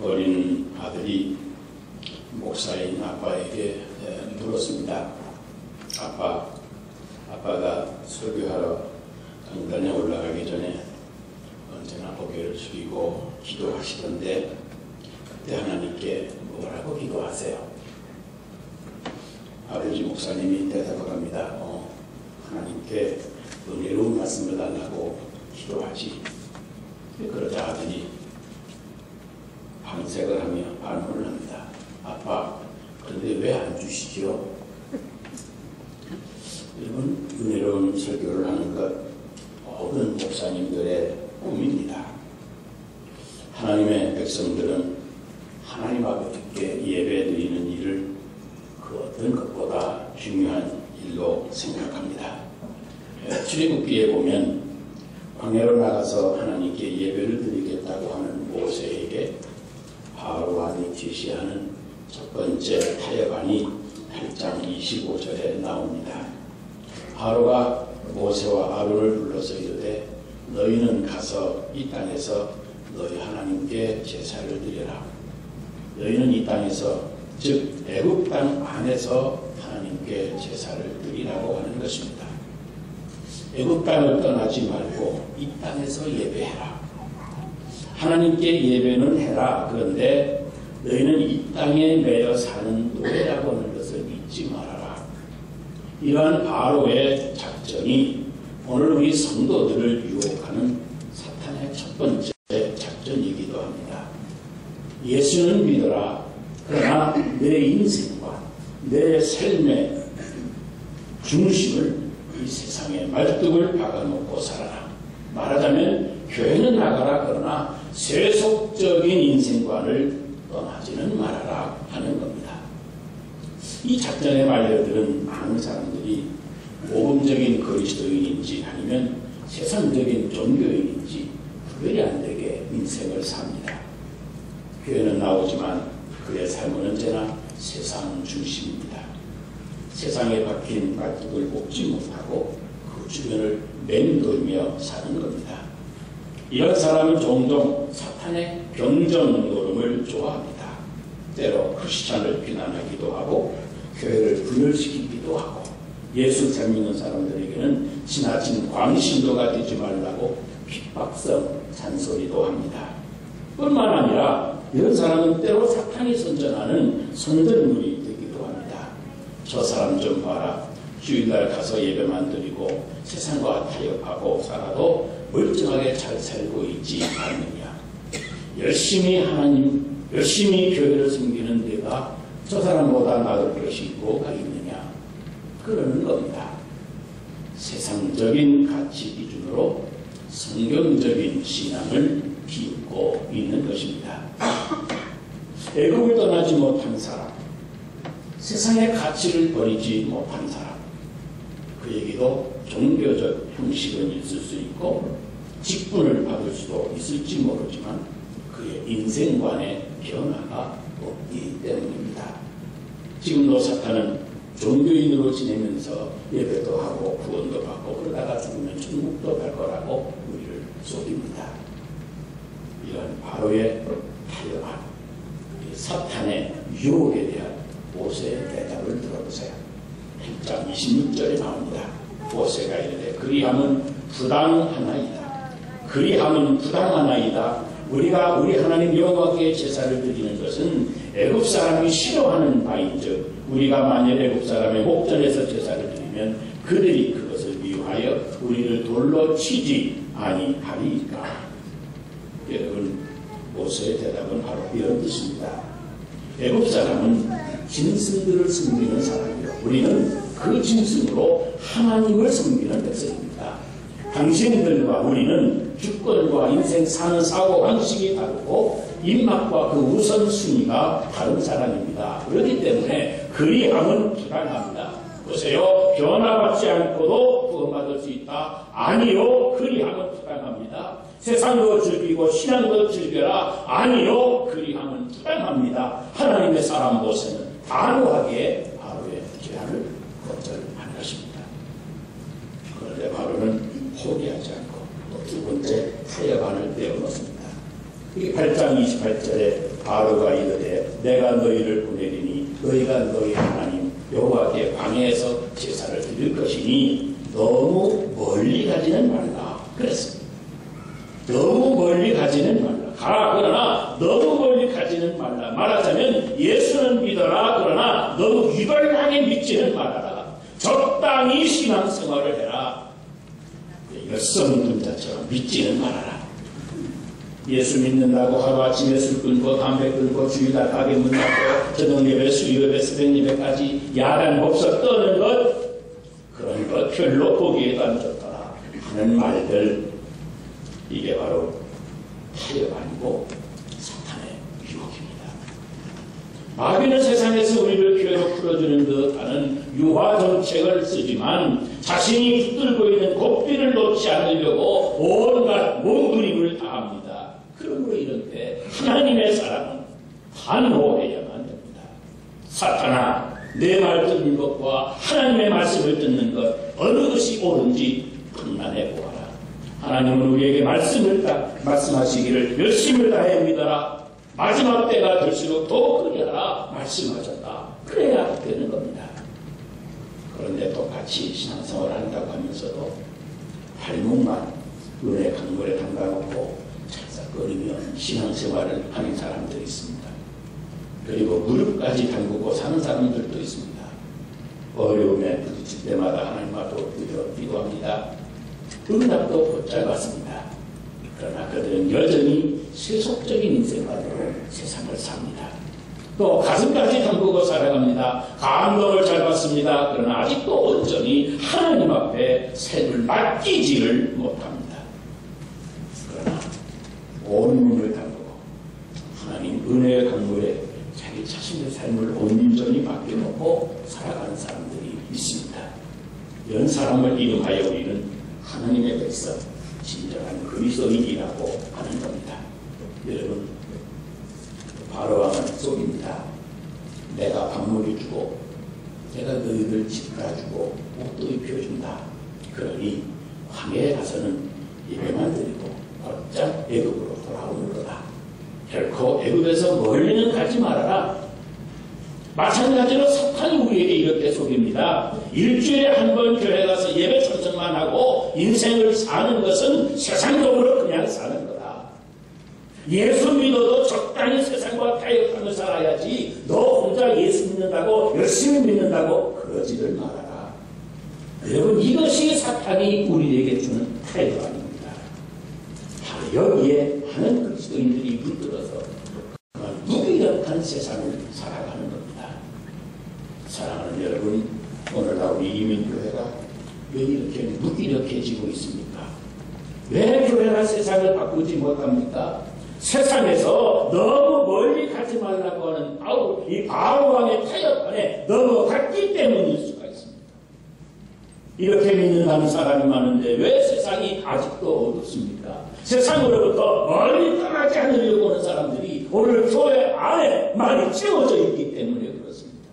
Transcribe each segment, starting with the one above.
어린 아들이 목사인 아빠에게 물었습니다. 아빠가 설교하러 강단에 올라가기 전에 언제나 고개를 숙이고 기도하시던데 그때 하나님께 뭐라고 기도하세요? 아버지 목사님이 대답을 합니다. 하나님께 은혜로운 말씀을 달라고 기도하지. 그러자 아들이 반색을 하며 반문을 합니다. 아빠, 그런데 왜 안 주시죠? 여러분, 은혜로운 설교를 하는 것 모든 목사님들의 꿈입니다. 하나님의 백성들은 하나님 앞에 예배 드리는 일을 그 어떤 것보다 중요한 일로 생각합니다. 출애굽기에 보면 광야로 나가서 하나님께 예배를 드리겠다고 하는 모세에게 바로왕이 제시하는 첫 번째 타협안이 8장 25절에 나옵니다. 바로가 모세와 아론을 불러서 이르되 너희는 가서 이 땅에서 너희 하나님께 제사를 드려라. 너희는 이 땅에서 즉 애굽 땅 안에서 하나님께 제사를 드리라고 하는 것입니다. 애굽 땅을 떠나지 말고 이 땅에서 예배해라. 하나님께 예배는 해라. 그런데 너희는 이 땅에 매여 사는 노예라고 하는 것을 잊지 말아라. 이러한 바로의 작전이 오늘 우리 성도들을 유혹하는 사탄의 첫 번째 작전이기도 합니다. 예수는 믿어라. 그러나 내 인생과 내 삶의 중심을 이 세상에 말뚝을 박아놓고 살아라. 말하자면 교회는 나가라. 그러나 세속적인 인생관을 떠나지는 말아라 하는 겁니다. 이 작전에 말려드는 많은 사람들이 모범적인 그리스도인인지 아니면 세상적인 종교인인지 구별이 안 되게 인생을 삽니다. 교회는 나오지만 그의 삶은 언제나 세상 중심입니다. 세상에 박힌 말뚝을 뽑지 못하고 그 주변을 맴돌며 사는 겁니다. 이런 사람은 종종 사탄의 병정 노름을 좋아합니다. 때로 크리스찬을 비난하기도 하고 교회를 분열시키기도 하고 예수 잘 믿는 사람들에게는 지나친 광신도가 되지 말라고 핍박성 잔소리도 합니다. 뿐만 아니라 이런 사람은 때로 사탄이 선전하는 선전물이 되기도 합니다. 저 사람 좀 봐라. 주일날 가서 예배만 드리고 세상과 타협하고 살아도 멀쩡하게 잘 살고 있지 않느냐. 열심히 교회를 섬기는 데가 저 사람보다 나을 것이 뭐가 있느냐. 그러는 겁니다. 세상적인 가치 기준으로 성경적인 신앙을 비웃고 있는 것입니다. 애국을 떠나지 못한 사람, 세상의 가치를 버리지 못한 사람, 그에게도 종교적 형식은 있을 수 있고 직분을 받을 수도 있을지 모르지만 그의 인생관의 변화가 없기 때문입니다. 지금도 사탄은 종교인으로 지내면서 예배도 하고 구원도 받고 그러다가 죽으면 천국도 갈 거라고 우리를 속입니다. 이런 바로의 타협한 사탄의 유혹에 대한 모세의 대답을 들어보세요. 1장 26절에 나옵니다. 모세가 이르되 그리함은 부당하나이다. 우리가 우리 하나님 여호와께 제사를 드리는 것은 애굽 사람이 싫어하는 바인즉 우리가 만일 애굽 사람의 목전에서 제사를 드리면 그들이 그것을 미워하여 우리를 돌로 치지 아니하리이까. 여러분, 모세의 대답은 바로 이런 뜻입니다. 애굽 사람은 짐승들을 섬기는 사람이요 우리는 그 짐승으로 하나님을 섬기는 백성입니다. 당신들과 우리는 주권과 인생 사는 사고방식이 다르고 입맛과 그 우선순위가 다른 사람입니다. 그렇기 때문에 그리함은 부당합니다. 보세요. 변화받지 않고도 구원받을 수 있다. 아니요. 그리함은 부당합니다. 세상도 즐기고 신앙도 즐겨라. 아니요. 그리함은 부당합니다. 하나님의 사람 모세는 단호하게 바로의 제안을 거절한 것입니다. 그런데 바로는 포기하지 않고 또 두 번째 타협안을 떼어놓습니다. 이 8장 28절에 바로가 이르되 내가 너희를 보내리니 너희가 너희 하나님 여호와께 광야에서 제사를 드릴 것이니 너무 멀리 가지는 말라 그랬습니다. 너무 멀리 가지는 말라. 가라 그러나 너무 멀리 가지는 말라. 말하자면 예수는 믿어라 그러나 너무 유별나게 믿지는 말아라. 적당히 신앙생활을 해라. 열성분자처럼 믿지는 말아라. 예수 믿는다고 하루아침에 술 끊고 담배 끊고 주일날 가게 문 닫고 저녁예배 수요예배 새벽예배까지 야단 법석 떠는 것 그런 것 별로 보기에도 안 좋더라 하는 말들 이게 바로 타협 아니고 사탄의 유혹입니다. 마귀는 세상에서 우리를 괴로 풀어주는 듯하는 유화 정책을 쓰지만 자신이 붙들고 있는 고삐를 놓지 않으려고 온갖 몸부림을 다합니다. 그러므로 이럴 때 하나님의 사랑은 반호해야만 됩니다. 사탄아, 내 말 듣는 것과 하나님의 말씀을 듣는 것 어느 것이 옳은지 판단해 보아라. 하나님은 우리에게 말씀하시기를 열심을 다해 믿어라. 마지막 때가 될수록 더욱 그리하라 말씀하셨다. 그래야 되는 겁니다. 그런데 똑같이 신앙생활을 한다고 하면서도 발목만 은혜 강물에 담가놓고 찰싹거리며 신앙생활을 하는 사람들이 있습니다. 그리고 무릎까지 담그고 사는 사람들도 있습니다. 어려움에 부딪힐 때마다 하나님과도 기도합니다. 응답도 곧잘받습니다. 그러나 그들은 여전히 세속적인 인생관으로 세상을 삽니다. 또 가슴까지 담그고 살아갑니다. 감동을 잘 받습니다. 그러나 아직도 온전히 하나님 앞에 삶을 맡기지를 못합니다. 그러나 온몸을 담그고 하나님 은혜의 강물에 자기 자신의 삶을 온전히 맡겨놓고 살아가는 사람들이 있습니다. 이런 사람을 이름하여 우리는 하나님의 백성, 진정한 그리스도인이라고 하는 겁니다. 여러분, 바로왕은 속입니다. 내가 박물을 주고 내가 너희들 짓갈아주고 옷도 입혀준다. 그러니 광야에 가서는 예배만 드리고 곧장 애굽으로 돌아오는 거다. 결코 애굽에서 멀리는 가지 말아라. 마찬가지로 사탄이 우리에게 이렇게 속입니다. 일주일에 한 번 교회 가서 예배 참석만 하고 인생을 사는 것은 세상적으로 그냥 사는 거다. 예수 믿어도 적당히 세상과 타협하며 살아야지 너 혼자 예수 믿는다고 열심히 믿는다고 그러지를 말아라. 여러분, 이것이 사탄이 우리에게 주는 타협 아닙니다. 바로 여기에 많은 그리스도인들이 물들어서 무기력한 세상을 살아가는 겁니다. 사랑하는 여러분, 오늘날 우리 이민교회가 왜 이렇게 무기력해지고 있습니까? 왜 교회가 세상을 바꾸지 못합니까? 세상에서 너무 멀리 가지 말라고 하는 이 바로왕의 타협판에 넘어갔기 때문일 수가 있습니다. 이렇게 믿는다는 사람이 많은데 왜 세상이 아직도 어둡습니까? 세상으로부터 멀리 떠나지 않으려고 하는 사람들이 오늘 교회 안에 많이 채워져 있기 때문에 그렇습니다.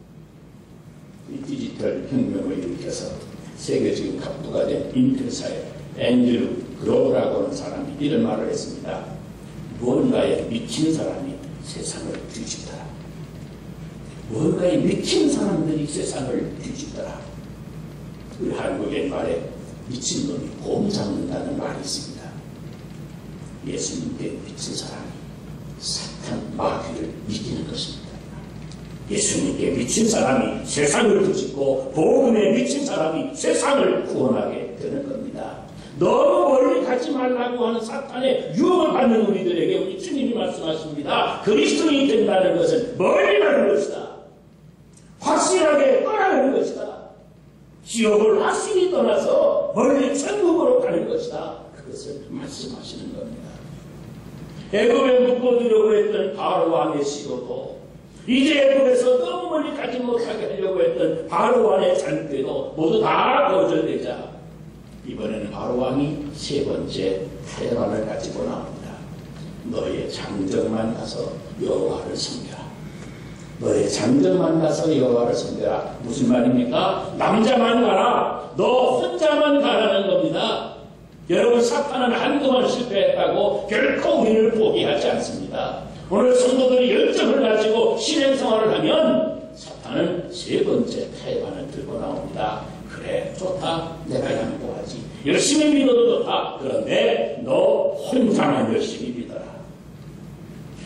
이 디지털 혁명을 일으켜서 세계적인 갑부가 된 인텔사의 앤드류 그로브라고 하는 사람이 이런 말을 했습니다. 무언가에 미친 사람이 세상을 뒤집더라. 무언가에 미친 사람들이 세상을 뒤집더라. 우리 한국 옛말에 미친 놈이 곰 잡는다는 말이 있습니다. 예수님께 미친 사람이 사탄 마귀를 이기는 것입니다. 예수님께 미친 사람이 세상을 뒤집고 복음에 미친 사람이 세상을 구원하게 되는 겁니다. 너무 멀리 가지 말라고 하는 사탄의 유혹을 받는 우리들에게 우리 주님이 말씀하십니다. 그리스도인이 된다는 것은 멀리 가는 것이다. 확실하게 떠나는 것이다. 지옥을 확실히 떠나서 멀리 천국으로 가는 것이다. 그것을 말씀하시는 겁니다. 애굽에 묶어두려고 했던 바로왕의 시도도 이제 애굽에서 너무 멀리 가지 못하게 하려고 했던 바로왕의 잔꾀도 모두 다 거절되자 이번에는 바로왕이 세 번째 태반을 가지고 나옵니다. 너의 장정만 가서 여호와를 섬겨라. 너의 장정만 가서 여호와를 섬겨라. 무슨 말입니까? 남자만 가라. 너 혼자만 가라는 겁니다. 여러분, 사탄은 한동안 실패했다고 결코 우리를 포기하지 않습니다. 오늘 성도들이 열정을 가지고 신앙생활을 하면 사탄은 세 번째 타협안을 들고 나옵니다. 그래, 좋다. 내가 양보하지. 열심히 믿어도 좋다. 그런데 너 혼자만 열심히 믿어라.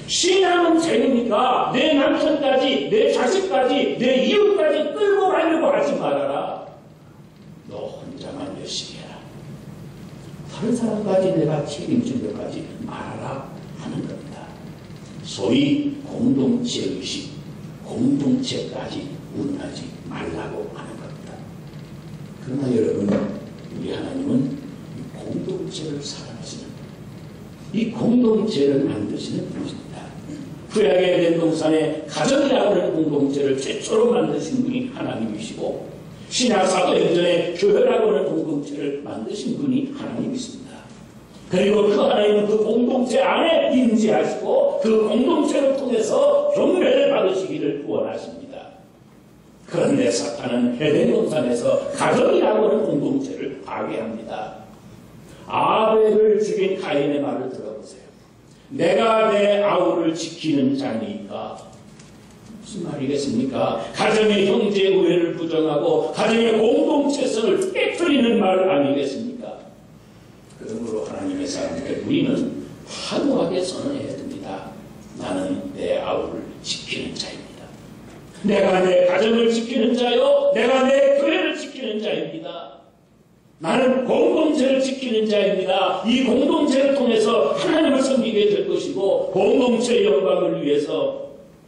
신앙은 재능이니까 내 남편까지, 내 자식까지, 내 이웃까지 끌고 가려고 하지 말아라. 너 혼자만 열심히 해라. 다른 사람까지 내가 책임지려까지 말아라 하는 겁니다. 소위 공동체의식, 공동체까지 운운하지 말라고 하는 겁니다. 그러나 여러분, 우리 하나님은 공동체를 사랑하시는, 이 공동체를 만드시는 분이십니다. 구약의 에덴 동산에 가정이라고 하는 공동체를 최초로 만드신 분이 하나님이시고, 신약 사도행전에 교회라고 하는 공동체를 만드신 분이 하나님이십니다. 그리고 그 하나님은 그 공동체 안에 임재하시고 그 공동체를 통해서 경배를 받으시기를 원하십니다. 그런데 사탄은 에덴 동산에서 가정이라고 하는 공동체를 파괴합니다. 아벨을 죽인 가인의 말을 들어보세요. 내가 내 아우를 지키는 자니까. 무슨 말이겠습니까? 가정의 형제 우애를 부정하고 가정의 공동체성을 깨뜨리는 말 아니겠습니까? 그러므로 하나님의 사람들, 우리는 단호하게 선언해야 됩니다. 나는 내 아우를 지키는 자입니다. 내가 내 가정을 지키는 자요, 내가 내 교회를 지키는 자입니다. 나는 공동체를 지키는 자입니다. 이 공동체를 통해서 하나님을 섬기게 될 것이고, 공동체의 영광을 위해서,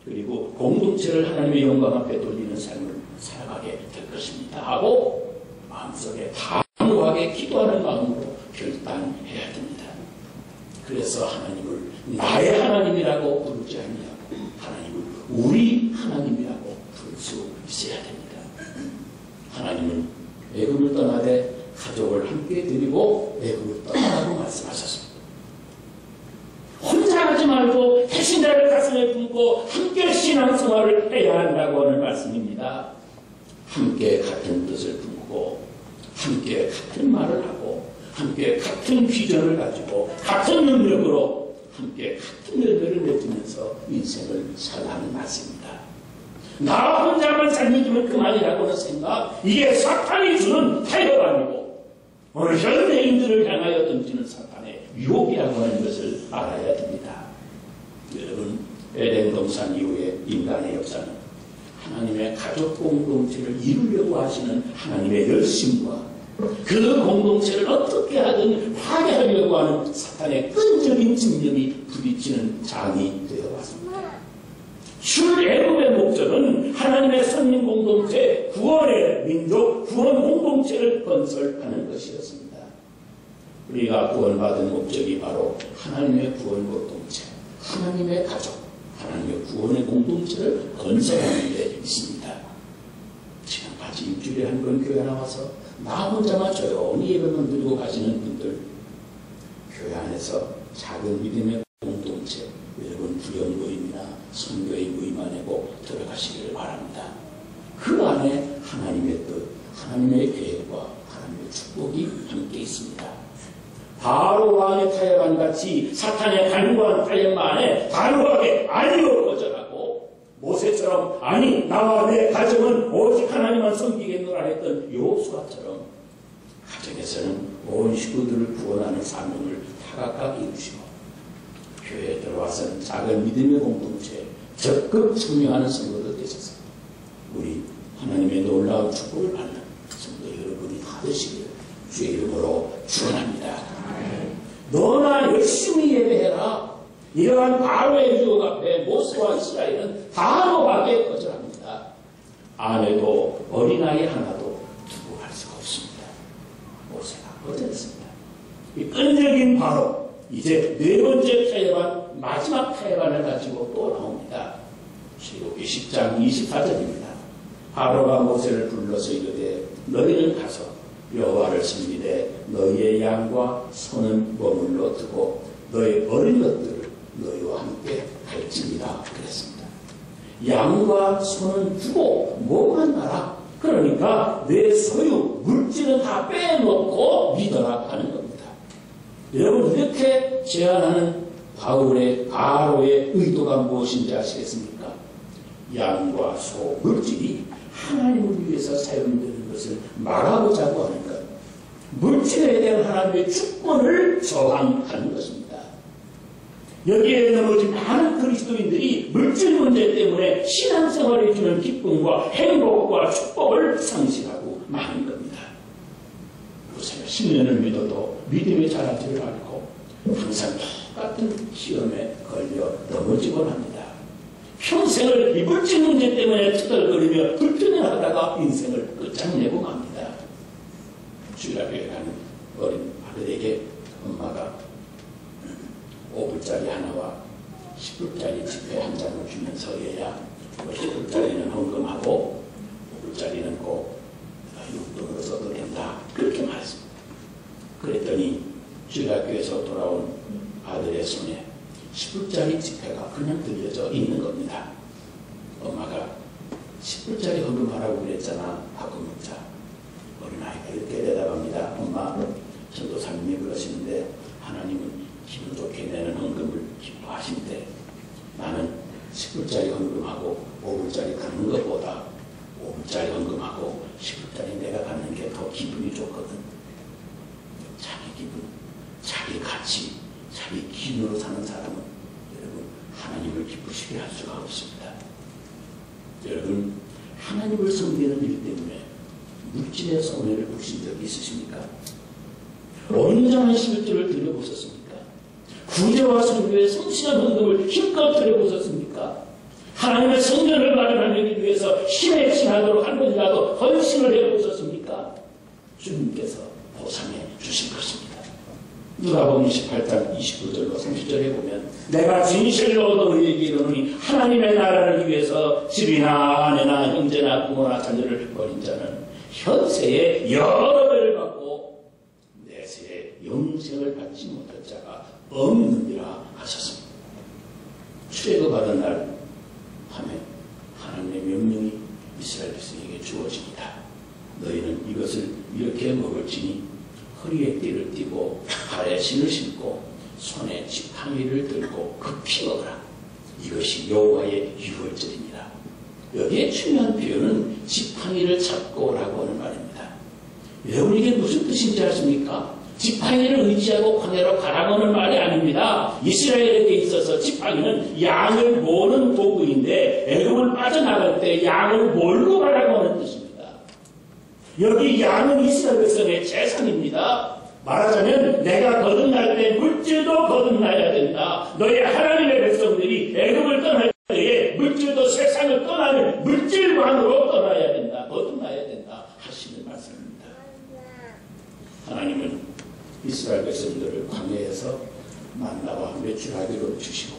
그리고 공동체를 하나님의 영광 앞에 돌리는 삶을 살아가게 될 것입니다 하고 마음속에 단호하게 기도하는 마음으로 결단해야 됩니다. 그래서 하나님을 나의 하나님이라고 부르지 아니하고 하나님을 우리 하나님이라고 부를 수 있어야 됩니다. 하나님은 애굽을 떠나되 가족을 함께 드리고 애굽을 떠나라고 말씀하셨습니다. 혼자 하지 말고 배신자를 가슴에 품고 함께 신앙생활을 해야 한다고 하는 말씀입니다. 함께 같은 뜻을 품고 함께 같은 말을 하고 함께 같은 비전을 가지고 같은 능력으로 함께 같은 열매를 맺으면서 인생을 살아가는 말씀입니다. 나 혼자만 잘 믿으면 그만이라고는 생각, 이게 사탄이 주는 타협 아니고 오늘 현대인들을 향하여 던지는 사탄의 유혹이라고 하는 것을 알아야 됩니다. 여러분, 에덴 동산 이후에 인간의 역사는 하나님의 가족 공동체를 이루려고 하시는 하나님의 열심과 그 공동체를 어떻게 하든 파괴하려고 하는 사탄의 끈적인 집념이 부딪히는 장이 되어왔습니다. 출애굽의 목적은 하나님의 선민 공동체, 구원의 민족, 구원 공동체를 건설하는 것이었습니다. 우리가 구원받은 목적이 바로 하나님의 구원 공동체, 하나님의 가족, 하나님의 구원의 공동체를 건설하는 데 있습니다. 지금까지 일주일에 한 번 교회 나와서 나 혼자만 조용히 예배만 드리고 가시는 분들, 교회 안에서 작은 믿음의 공동체, 여러분 부연 모임이나 선교의 모임 안에 꼭 들어가시기를 바랍니다. 그 안에 하나님의 뜻, 하나님의 계획과 하나님의 축복이 함께 있습니다. 바로 왕의 타협안 같이 사탄의 간구한 타협만에 단호하게 아니요 거절하고, 모세처럼 아니 나와 내 가정은 오직 하나님만 섬기겠노라 했던 여호수아처럼 가정에서는 온 식구들을 구원하는 사명을 다각각 이루시고, 교회에 들어와서는 작은 믿음의 공동체에 적극 참여하는 성도들 되셔서 우리 하나님의 놀라운 축복을 받는 성도 여러분이 다 되시기를 주의 이름으로 축원합니다. 너나 열심히 예배해라. 이러한 바로의 유혹 앞에 모세와 이스라엘은 단호하게 거절합니다. 아내도 어린아이 하나도 두고 갈 수가 없습니다. 모세가 거절했습니다. 이 끈질긴 바로, 이제 네 번째 타협안, 마지막 타협안을 가지고 또 나옵니다. 출애굽기 10장 24절입니다. 바로가 모세를 불러서 이르되 너희는 가서 여호와를 섬기되 너희의 양과 소는 머물러 두고 너희 어린 것들을 너희와 함께 갈지니라 그랬습니다. 양과 소는 두고 뭐만 가라. 그러니까 내 소유, 물질은 다 빼놓고 믿어라 하는 겁니다. 여러분, 이렇게 제안하는 바로의 의도가 무엇인지 아시겠습니까? 양과 소, 물질이 하나님을 위해서 사용되는 것을 말하고자 하는 것. 물질에 대한 하나님의 주권을 저항하는 것입니다. 여기에 넘어진 많은 그리스도인들이 물질 문제 때문에 신앙생활에 주는 기쁨과 행복과 축복을 상실하고 마는 겁니다. 보세요. 10년을 믿어도 믿음의 자라지를 않고 항상 똑같은 시험에 걸려 넘어지곤 합니다. 평생을 이 물질 문제 때문에 투덜거리며 불편해하다가 인생을 끝장내고 갑니다. 주일학교에 가는 어린 아들에게 엄마가 5불짜리 하나와 10불짜리 지폐 한 장을 주면서 얘야 10불짜리는 헌금하고 5불짜리는 꼭 용돈으로 써도 된다. 그렇게 말했습니다. 그랬더니 주일학교에서 돌아온 아들의 손에 10불짜리 지폐가 그냥 들려져 있는 겁니다. 엄마가 10불짜리 헌금하라고 그랬잖아 하고 묻자 어린아이가 이렇게 대답합니다. 엄마, 전도사님이 그러시는데 하나님은 기분 좋게 내는 헌금을 기뻐하신대. 나는 10불짜리 헌금하고 5불짜리 갖는 것보다 5불짜리 헌금하고 10불짜리 내가 갖는 게 더 기분이 좋거든. 자기 기분, 자기 가치, 자기 기준으로 사는 사람은 여러분 하나님을 기쁘시게 할 수가 없습니다. 여러분 하나님을 섬기는 일 때문에 물질의 손해를 보신 적이 있으십니까? 온전한 11조를 드려보셨습니까? 구제와 선교에 성실한 헌금을 힘껏 드려보셨습니까? 하나님의 성전을 마련하기 위해서 힘에 친하도록 한 번이라도 헌신을 해보셨습니까? 주님께서 보상해 주신 것입니다. 누가복음 28장 29절로 30절에 보면 내가 진실로 너희에게 이르노니 하나님의 나라를 위해서 집이나 아내나 형제나 부모나 자녀를 버린 자는 현세에 여러 배를 받고 내세에 영생을 받지 못할 자가 없느니라 하셨습니다. 출애굽하던 날 밤에 하나님의 명령이 이스라엘 백성에게 주어집니다. 너희는 이것을 이렇게 먹을지니 허리에 띠를 띠고 발에 신을 신고 손에 지팡이를 들고 급히 먹으라. 이것이 여호와의 유월절이니라. 여기에 중요한 표현은 지팡이를 잡고 라고 하는 말입니다. 여러분 이게 무슨 뜻인지 아십니까? 지팡이를 의지하고 광야로 가라고는 말이 아닙니다. 이스라엘에게 있어서 지팡이는 양을 모는 도구인데 애굽을 빠져나갈 때 양을 몰고 가라고 하는 뜻입니다. 여기 양은 이스라엘 백성의 재산입니다. 말하자면 내가 거듭날 때 물질도 거듭나야 된다. 너희 하나님의 백성들이 애굽을 떠날 때에 물질도 세상을 떠나는 물질관으로 떠나야 된다. 거듭나야 된다 하시는 말씀입니다. 하나님은 이스라엘 백성들을 광야에서 만나와 매출하기로 주시고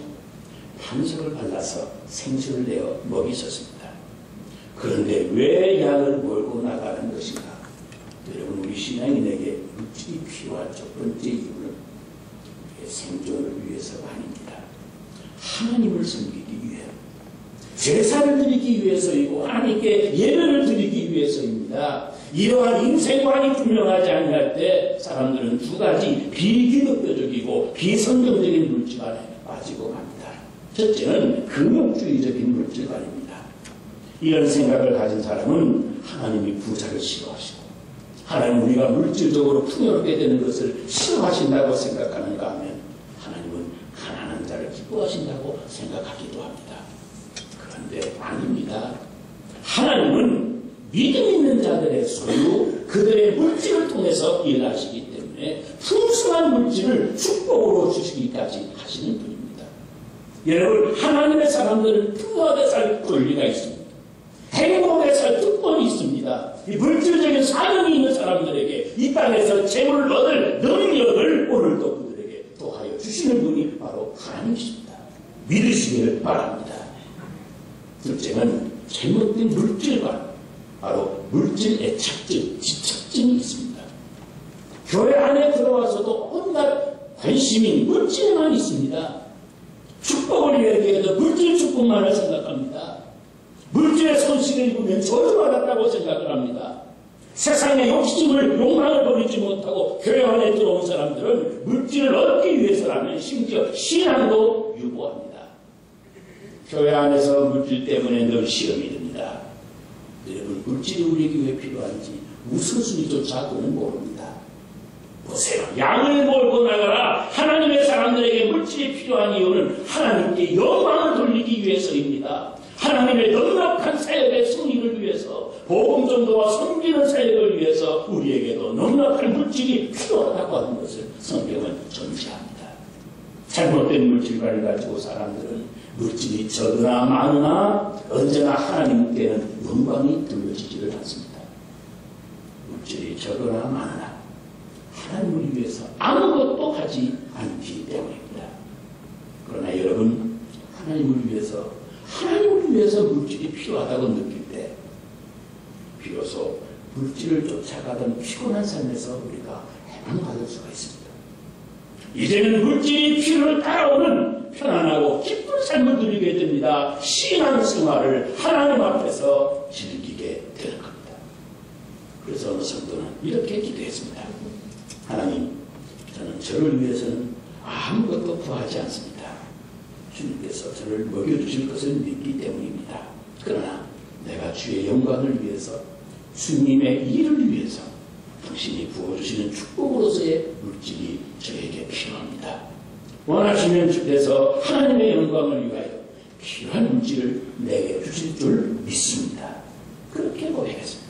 반석을 발라서 생수를 내어 먹이셨습니다. 그런데 왜 양을 몰고 나가는 것인가? 여러분 우리 신앙인에게 물질이 필요한 첫 번째 이유는 생존을 위해서가 아닙니다. 하나님을 섬기기 위해 제사를 드리기 위해서이고 하나님께 예배를 드리기 위해서입니다. 이러한 인생관이 분명하지 않을 때 사람들은 두 가지 비기독교적이고 비성경적인 물질관에 빠지고 갑니다. 첫째는 금욕주의적인 물질관입니다. 이런 생각을 가진 사람은 하나님이 부자를 싫어하시고 하나님 우리가 물질적으로 풍요롭게 되는 것을 싫어하신다고 생각하는가 하면 하나님은 가난한 자를 기뻐하신다고 생각하기도 합니다. 그런데 아닙니다. 하나님은 믿음 있는 자들의 소유, 그들의 물질을 통해서 일하시기 때문에 풍성한 물질을 축복으로 주시기까지 하시는 분입니다. 여러분 하나님의 사람들은 풍요하게 살 권리가 있습니다. 행복하게 살 특권이 있습니다. 이 물질적인 사명이 있는 사람들에게 이 땅에서 재물을 얻을 능력을 오늘도 그들에게 더하여 주시는 분이 바로 하나님이십니다. 믿으시기를 바랍니다. 둘째는 잘못된 물질관, 바로 물질 애착증, 집착증이 있습니다. 교회 안에 들어와서도 온갖 관심이 물질에만 있습니다. 축복을 위해서 물질 축복만을 생각합니다. 물질의 손실을 입으면 저주받았다고 생각을 합니다. 세상의 욕심을 욕망을 버리지 못하고 교회 안에 들어온 사람들은 물질을 얻기 위해서라면 심지어 신앙도 유보합니다. 교회 안에서 물질 때문에 늘 시험이 듭니다. 여러분, 물질이 우리에게 왜 필요한지 우선순위조차 그는 모릅니다. 보세요. 양을 몰고 나가라. 하나님의 사람들에게 물질이 필요한 이유는 하나님께 영광을 돌리기 위해서입니다. 하나님의 넉넉한 사역의 승리를 위해서, 복음 전도와 섬기는 사역을 위해서 우리에게도 넉넉한 물질이 필요하다고 하는 것을 성경은 전제합니다. 잘못된 물질관을 가지고 사람들은 물질이 적으나 많으나 언제나 하나님께는 영광이 돌려지지를 않습니다. 물질이 적으나 많으나 하나님을 위해서 아무것도 하지 않기 때문입니다. 그러나 여러분, 하나님을 위해서 물질이 필요하다고 느낄 때 비로소 물질을 쫓아가던 피곤한 삶에서 우리가 해방받을 수가 있습니다. 이제는 물질이 필요를 따라오는 편안하고 기쁜 삶을 누리게 됩니다. 신앙생활을 하나님 앞에서 즐기게 되는 겁니다. 그래서 어느 성도는 이렇게 기도했습니다. 하나님, 저는 저를 위해서는 아무것도 구하지 않습니다. 주님께서 저를 먹여주실 것을 믿기 때문입니다. 그러나 내가 주의 영광을 위해서, 주님의 일을 위해서 당신이 부어주시는 축복으로서의 물질이 저에게 필요합니다. 원하시면 주께서 하나님의 영광을 위하여 필요한 물질을 내게 주실 줄 믿습니다. 그렇게 고백했습니다.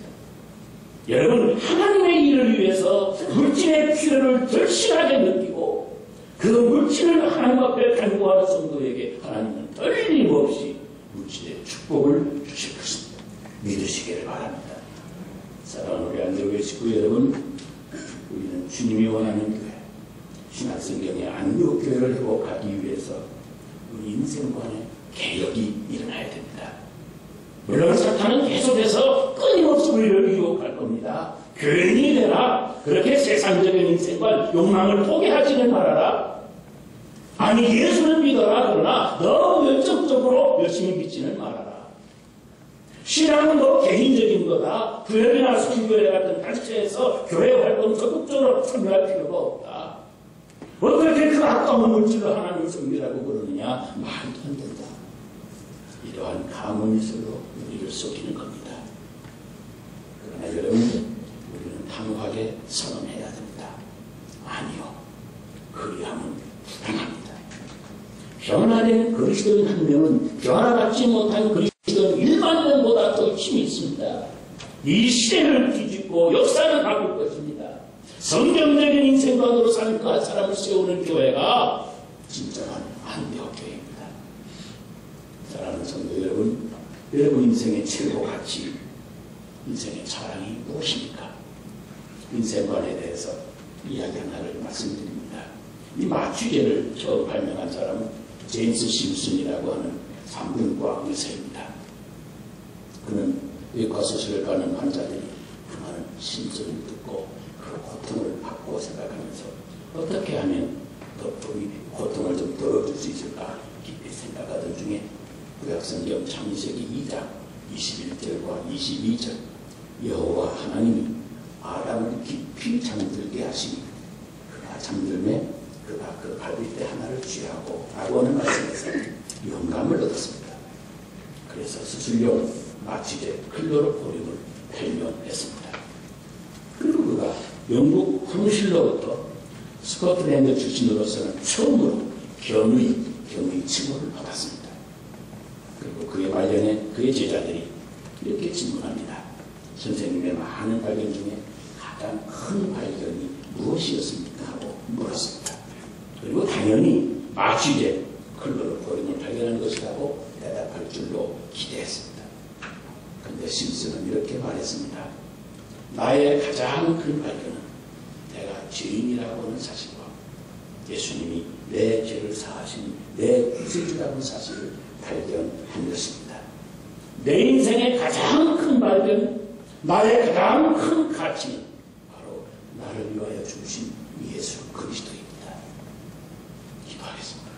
여러분, 하나님의 일을 위해서 물질의 필요를 절실하게 느끼고 그 물질을 하나님 앞에 간구하는 성도에게 하나님은 떨림없이 물질의 축복을 주실 것입니다. 믿으시기를 바랍니다. 사랑하는 우리 안동교회 식구 여러분, 우리는 주님이 원하는 교회, 신학성경의 안동교회를 회복하기 위해서 우리 인생관에 개혁이 일어나야 됩니다. 물론 사탄은 계속해서 끊임없이 우리를 유혹할 겁니다. 교인이 되라. 그렇게 세상적인 인생과 욕망을 포기하지는 말아라. 아니, 예수를 믿어라. 그러나 너무 열정적으로 열심히 믿지는 말아라. 신앙은 너 개인적인 거다. 구역이나 선교회 같은 단체에서 교회 활동 적극적으로 참여할 필요가 없다. 어떻게 그 아까운 물질을 하나님 섬기라고 그러느냐? 말도 안 된다. 이러한 가문이설로 우리를 속이는 겁니다. 그러나 여러분, 우리는 단호하게 선언해야 됩니다. 아니요, 그리하면 불쌍합니다. 변화된 그리스도인 한 명은 변화받지 못한 그리스도인 1만 명보다 더 힘이 있습니다. 이 시대를 뒤집고 역사를 바꿀 것입니다. 성경적인 인생관으로 사는 그 한 사람을 세우는 교회가 진정한 안대교회입니다. 사랑하는 성도 여러분, 여러분 인생의 최고 가치, 인생의 자랑이 무엇입니까? 인생관에 대해서 이야기 하나를 말씀드립니다. 이 마취제를 처음 발명한 사람은 제임스 심슨이라고 하는 산부인과 의사입니다. 그는 외과 수술을 가는 환자들이 그 많은 신소리를 듣고 그 고통을 받고 생각하면서 어떻게 하면 더 이 고통을 좀 덜어줄 수 있을까 깊이 생각하던 중에 구약성경 창세기 2장 21절과 22절, 여호와 하나님이 아담을 깊이 잠들게 하시니 그가 잠들매 그가 그 갈빗대 하나를 취하고 라고 하는 말씀에서 영감을 얻었습니다. 그래서 수술용 마취제 클로로포림을 발명했습니다. 그리고 그가 영국 황실로부터 스코틀랜드 출신으로서는 처음으로 경의 칭호를 받았습니다. 그리고 그의 발견에 그의 제자들이 이렇게 질문합니다. 선생님의 많은 발견 중에 가장 큰 발견이 무엇이었습니까? 하고 물었습니다. 그리고 당연히 마취제 클로로포림을 발견한 것이라고 대답할 줄로 기대했습니다. 그런데 심슨은 이렇게 말했습니다. 나의 가장 큰 발견은 내가 죄인이라고 하는 사실과 예수님이 내 죄를 사하신 내 구세주라는 사실을 발견한 것입니다. 내 인생의 가장 큰 발견, 나의 가장 큰 가치는 바로 나를 위하여 주신 예수 그리스도입니다. 기도하겠습니다.